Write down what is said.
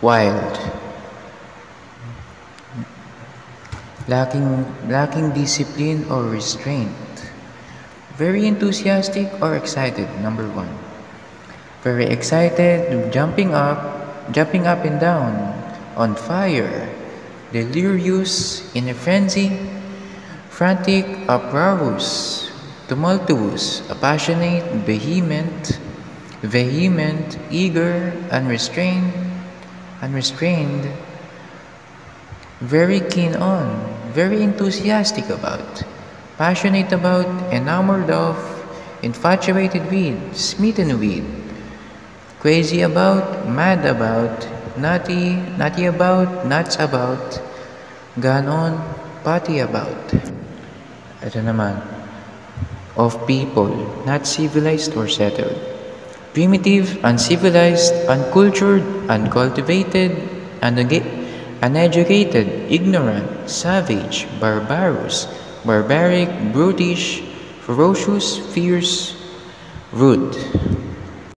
wild, lacking discipline or restraint, very enthusiastic or excited, number one. Very excited, jumping up and down, on fire, delirious, in a frenzy, frantic, uproarious, tumultuous, passionate, vehement, eager, unrestrained, very keen on, very enthusiastic about, passionate about, enamored of, infatuated with, smitten with, crazy about, mad about, nutty about, nuts about, ganon, potty about. Ito naman, of people, not civilized or settled. Primitive, uncivilized, uncultured, uncultivated, uneducated, ignorant, savage, barbarous, barbaric, brutish, ferocious, fierce, rude.